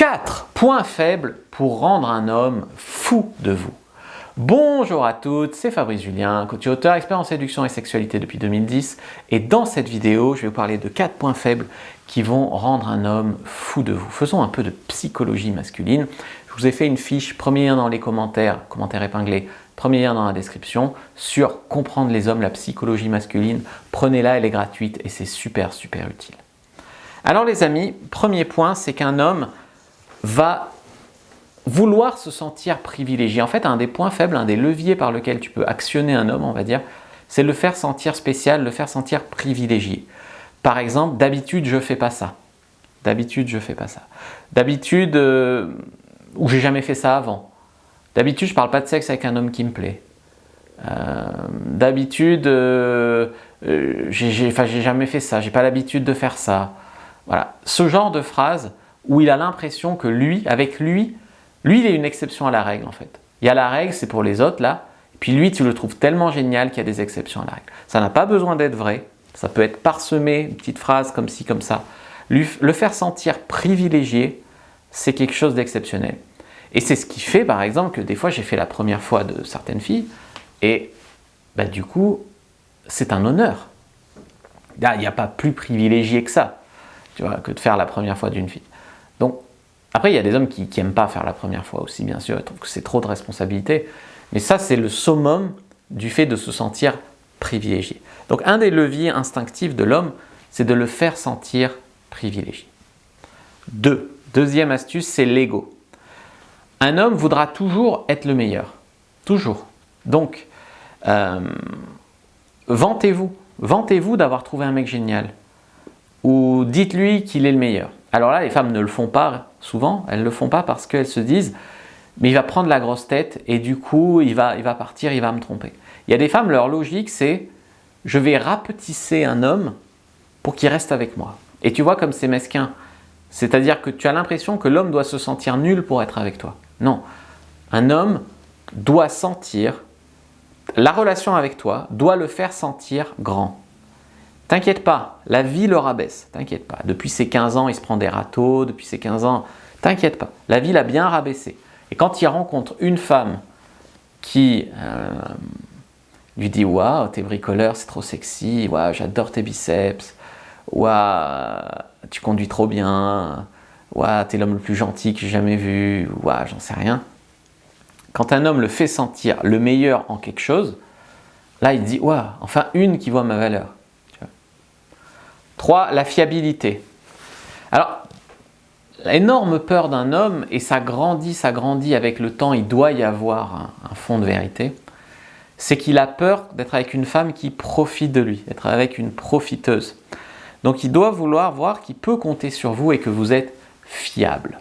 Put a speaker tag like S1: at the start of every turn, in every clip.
S1: 4 points faibles pour rendre un homme fou de vous. Bonjour à toutes, c'est Fabrice Julien, coach et auteur, expert en séduction et sexualité depuis 2010. Et dans cette vidéo, je vais vous parler de 4 points faibles qui vont rendre un homme fou de vous. Faisons un peu de psychologie masculine. Je vous ai fait une fiche, premier lien dans les commentaires épinglés, premier lien dans la description, sur comprendre les hommes, la psychologie masculine. Prenez-la, elle est gratuite et c'est super utile. Alors les amis, premier point, c'est qu'un homme va vouloir se sentir privilégié. En fait, un des points faibles, un des leviers par lequel tu peux actionner un homme, on va dire, c'est le faire sentir spécial, le faire sentir privilégié. Par exemple, d'habitude, je fais pas ça. D'habitude, je fais pas ça. D'habitude, ou j'ai jamais fait ça avant. D'habitude, je parle pas de sexe avec un homme qui me plaît. D'habitude, j'ai jamais fait ça, j'ai pas l'habitude de faire ça. Voilà, ce genre de phrase où il a l'impression que lui, il est une exception à la règle en fait. Il y a la règle, c'est pour les autres là, et puis lui, tu le trouves tellement génial qu'il y a des exceptions à la règle. Ça n'a pas besoin d'être vrai, ça peut être parsemé, une petite phrase comme ci, comme ça. Le faire sentir privilégié, c'est quelque chose d'exceptionnel. Et c'est ce qui fait par exemple que des fois, j'ai fait la première fois de certaines filles, et du coup, c'est un honneur. Là, il n'y a pas plus privilégié que ça, tu vois, que de faire la première fois d'une fille. Donc, après, il y a des hommes qui n'aiment pas faire la première fois aussi, bien sûr, ils trouvent que c'est trop de responsabilité. Mais ça, c'est le summum du fait de se sentir privilégié. Donc, un des leviers instinctifs de l'homme, c'est de le faire sentir privilégié. Deuxième astuce, c'est l'ego. Un homme voudra toujours être le meilleur. Toujours. Donc, vantez-vous. Vantez-vous d'avoir trouvé un mec génial. Ou dites-lui qu'il est le meilleur. Alors là, les femmes ne le font pas souvent, elles ne le font pas parce qu'elles se disent « mais il va prendre la grosse tête et du coup, il va partir, il va me tromper ». Il y a des femmes, leur logique, c'est « je vais rapetisser un homme pour qu'il reste avec moi ». Et tu vois comme c'est mesquin. C'est-à-dire que tu as l'impression que l'homme doit se sentir nul pour être avec toi. Non, un homme doit sentir, la relation avec toi doit le faire sentir grand. T'inquiète pas, la vie le rabaisse, t'inquiète pas. Depuis ses 15 ans, il se prend des râteaux, depuis ses 15 ans, t'inquiète pas. La vie l'a bien rabaissé. Et quand il rencontre une femme qui lui dit « Waouh, t'es bricoleur, c'est trop sexy, waouh, j'adore tes biceps, waouh, tu conduis trop bien, waouh, t'es l'homme le plus gentil que j'ai jamais vu, waouh, j'en sais rien ». Quand un homme le fait sentir le meilleur en quelque chose, là il dit « Waouh, enfin une qui voit ma valeur ». 3. La fiabilité. Alors, l'énorme peur d'un homme, et ça grandit avec le temps, il doit y avoir un fond de vérité, c'est qu'il a peur d'être avec une femme qui profite de lui, d'être avec une profiteuse. Donc il doit vouloir voir qu'il peut compter sur vous et que vous êtes fiable.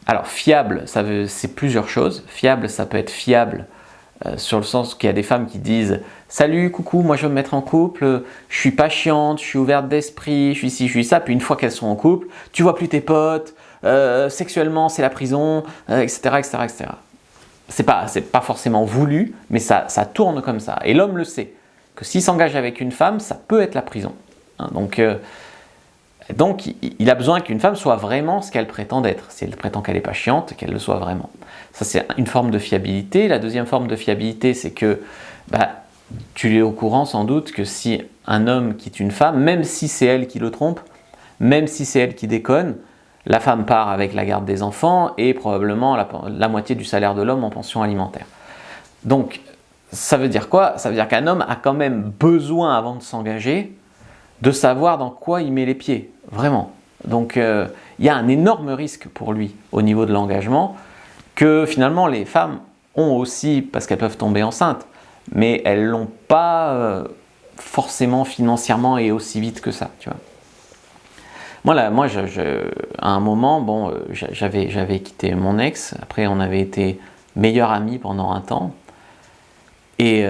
S1: Alors fiable, c'est plusieurs choses. Fiable, ça peut être fiable sur le sens qu'il y a des femmes qui disent « Salut, coucou, moi je veux me mettre en couple, je suis pas chiante, je suis ouverte d'esprit, je suis ci, je suis ça. » Puis une fois qu'elles sont en couple, tu vois plus tes potes, sexuellement c'est la prison, etc., etc., etc. C'est pas forcément voulu, mais ça tourne comme ça. Et l'homme le sait, que s'il s'engage avec une femme, ça peut être la prison. Hein, donc il a besoin qu'une femme soit vraiment ce qu'elle prétend d'être. Si elle prétend qu'elle n'est pas chiante, qu'elle le soit vraiment. Ça, c'est une forme de fiabilité. La deuxième forme de fiabilité, c'est que tu es au courant sans doute que si un homme quitte une femme, même si c'est elle qui le trompe, même si c'est elle qui déconne, la femme part avec la garde des enfants et probablement la moitié du salaire de l'homme en pension alimentaire. Donc, ça veut dire quoi? Ça veut dire qu'un homme a quand même besoin, avant de s'engager, de savoir dans quoi il met les pieds, vraiment. Donc, il y a un énorme risque pour lui au niveau de l'engagement que finalement les femmes ont aussi parce qu'elles peuvent tomber enceintes, mais elles ne l'ont pas forcément financièrement et aussi vite que ça, tu vois. Moi, à un moment, j'avais quitté mon ex, après on avait été meilleurs amis pendant un temps, et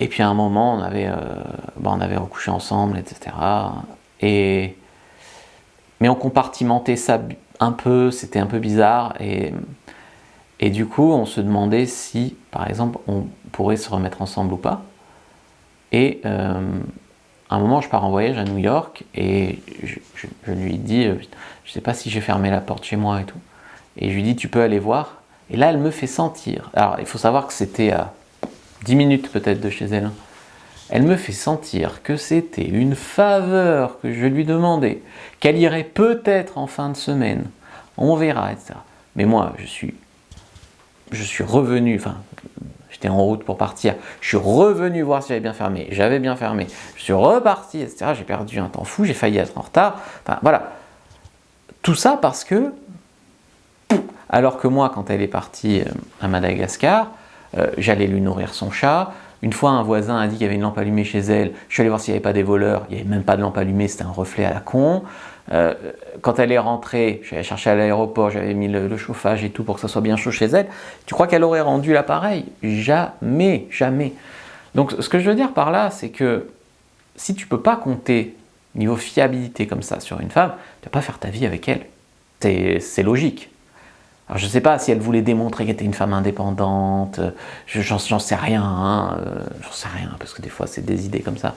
S1: puis à un moment, on avait recouché ensemble, etc. Mais on compartimentait ça un peu, c'était un peu bizarre, et du coup, on se demandait si, par exemple, on pourrait se remettre ensemble ou pas. Et à un moment, je pars en voyage à New York et je lui dis, je sais pas si j'ai fermé la porte chez moi et tout. Et je lui dis, tu peux aller voir. Et là, elle me fait sentir. Alors, il faut savoir que c'était à 10 minutes peut-être de chez elle. Elle me fait sentir que c'était une faveur que je lui demandais, qu'elle irait peut-être en fin de semaine. On verra, etc. Mais moi, je suis revenu, enfin, j'étais en route pour partir, je suis revenu voir si j'avais bien fermé, j'avais bien fermé, je suis reparti, etc. J'ai perdu un temps fou, j'ai failli être en retard, enfin voilà. Tout ça parce que, alors que moi, quand elle est partie à Madagascar, j'allais lui nourrir son chat. Une fois, un voisin a dit qu'il y avait une lampe allumée chez elle, je suis allé voir s'il n'y avait pas des voleurs, il n'y avait même pas de lampe allumée, c'était un reflet à la con. Quand elle est rentrée, je suis allé chercher à l'aéroport, j'avais mis le chauffage et tout pour que ça soit bien chaud chez elle. Tu crois qu'elle aurait rendu l'appareil? Jamais, jamais. Donc ce que je veux dire par là, c'est que si tu ne peux pas compter niveau fiabilité comme ça sur une femme, tu ne vas pas faire ta vie avec elle. C'est logique. Alors je ne sais pas si elle voulait démontrer qu'elle était une femme indépendante, j'en sais rien, hein, j'en sais rien, parce que des fois c'est des idées comme ça.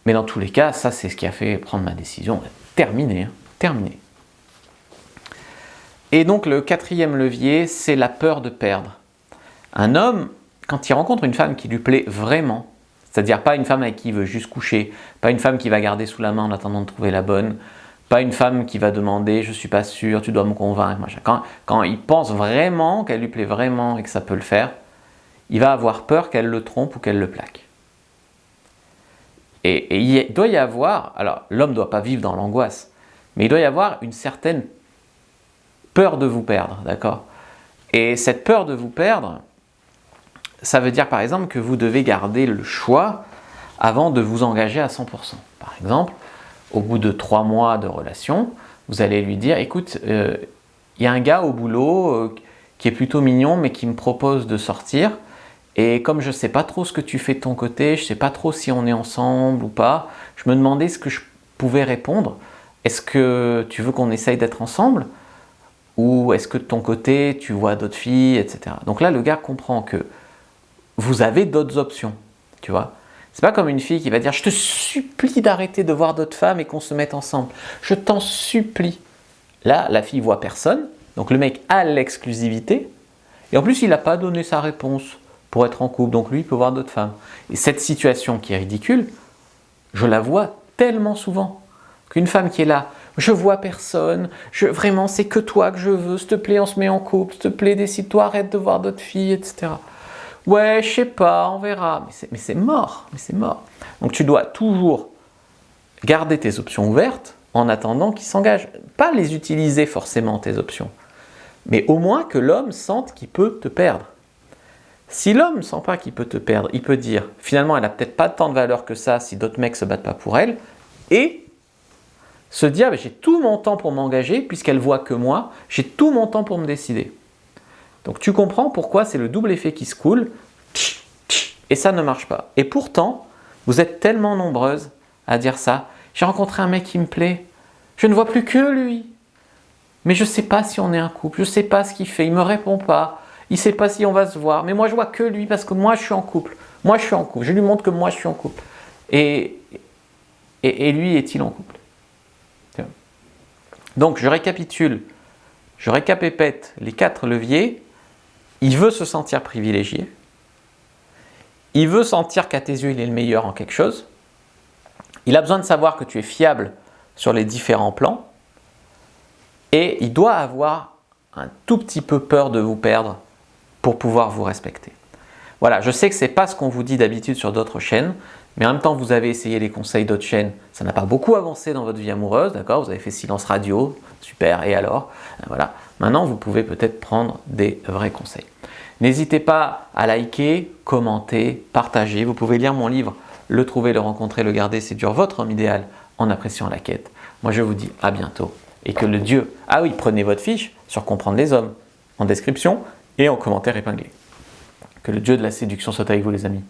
S1: Mais dans tous les cas, ça c'est ce qui a fait prendre ma décision. Terminé, hein, terminé. Et donc le quatrième levier, c'est la peur de perdre. Un homme, quand il rencontre une femme qui lui plaît vraiment, c'est-à-dire pas une femme avec qui il veut juste coucher, pas une femme qui va garder sous la main en attendant de trouver la bonne, pas une femme qui va demander « je suis pas sûr, tu dois me convaincre ». Quand il pense vraiment qu'elle lui plaît vraiment et que ça peut le faire, il va avoir peur qu'elle le trompe ou qu'elle le plaque. Et il doit y avoir, alors l'homme ne doit pas vivre dans l'angoisse, mais il doit y avoir une certaine peur de vous perdre, d'accord? Et cette peur de vous perdre, ça veut dire par exemple que vous devez garder le choix avant de vous engager à 100%. Par exemple, au bout de 3 mois de relation, vous allez lui dire, écoute, il y a un gars au boulot qui est plutôt mignon, mais qui me propose de sortir. Et comme je ne sais pas trop ce que tu fais de ton côté, je ne sais pas trop si on est ensemble ou pas, je me demandais ce que je pouvais répondre. Est-ce que tu veux qu'on essaye d'être ensemble? Ou est-ce que de ton côté, tu vois d'autres filles, etc. Donc là, le gars comprend que vous avez d'autres options, tu vois. C'est pas comme une fille qui va dire « je te supplie d'arrêter de voir d'autres femmes et qu'on se mette ensemble. Je t'en supplie. » Là, la fille voit personne, donc le mec a l'exclusivité, et en plus, il n'a pas donné sa réponse pour être en couple, donc lui, il peut voir d'autres femmes. Et cette situation qui est ridicule, je la vois tellement souvent, qu'une femme qui est là, je vois personne, vraiment, c'est que toi que je veux, s'il te plaît, on se met en couple, s'il te plaît, décide-toi, arrête de voir d'autres filles, etc. Ouais, je sais pas, on verra. Mais c'est mort, mais c'est mort. Donc tu dois toujours garder tes options ouvertes en attendant qu'il s'engage. Pas les utiliser forcément, tes options. Mais au moins que l'homme sente qu'il peut te perdre. Si l'homme ne sent pas qu'il peut te perdre, il peut dire, finalement, elle n'a peut-être pas tant de valeur que ça si d'autres mecs ne se battent pas pour elle, et se dire, j'ai tout mon temps pour m'engager, puisqu'elle voit que moi, j'ai tout mon temps pour me décider. Donc tu comprends pourquoi c'est le double effet qui se coule, et ça ne marche pas. Et pourtant, vous êtes tellement nombreuses à dire ça. J'ai rencontré un mec qui me plaît, je ne vois plus que lui. Mais je ne sais pas si on est un couple, je ne sais pas ce qu'il fait, il ne me répond pas, il ne sait pas si on va se voir, mais moi je vois que lui parce que moi je suis en couple. Moi je suis en couple, je lui montre que moi je suis en couple. Et lui, est-il en couple? Donc je récapitule, je récapépète les 4 leviers. Il veut se sentir privilégié. Il veut sentir qu'à tes yeux, il est le meilleur en quelque chose. Il a besoin de savoir que tu es fiable sur les différents plans. Et il doit avoir un tout petit peu peur de vous perdre pour pouvoir vous respecter. Voilà, je sais que ce n'est pas ce qu'on vous dit d'habitude sur d'autres chaînes, mais en même temps, vous avez essayé les conseils d'autres chaînes. Ça n'a pas beaucoup avancé dans votre vie amoureuse, d'accord? Vous avez fait silence radio, super, et alors? Voilà. Maintenant, vous pouvez peut-être prendre des vrais conseils. N'hésitez pas à liker, commenter, partager. Vous pouvez lire mon livre « Le trouver, le rencontrer, le garder, séduire votre homme idéal en appréciant la quête ». Moi, je vous dis à bientôt. Et que le Dieu… Ah oui, prenez votre fiche sur Comprendre les hommes en description et en commentaire épinglé. Que le Dieu de la séduction soit avec vous, les amis.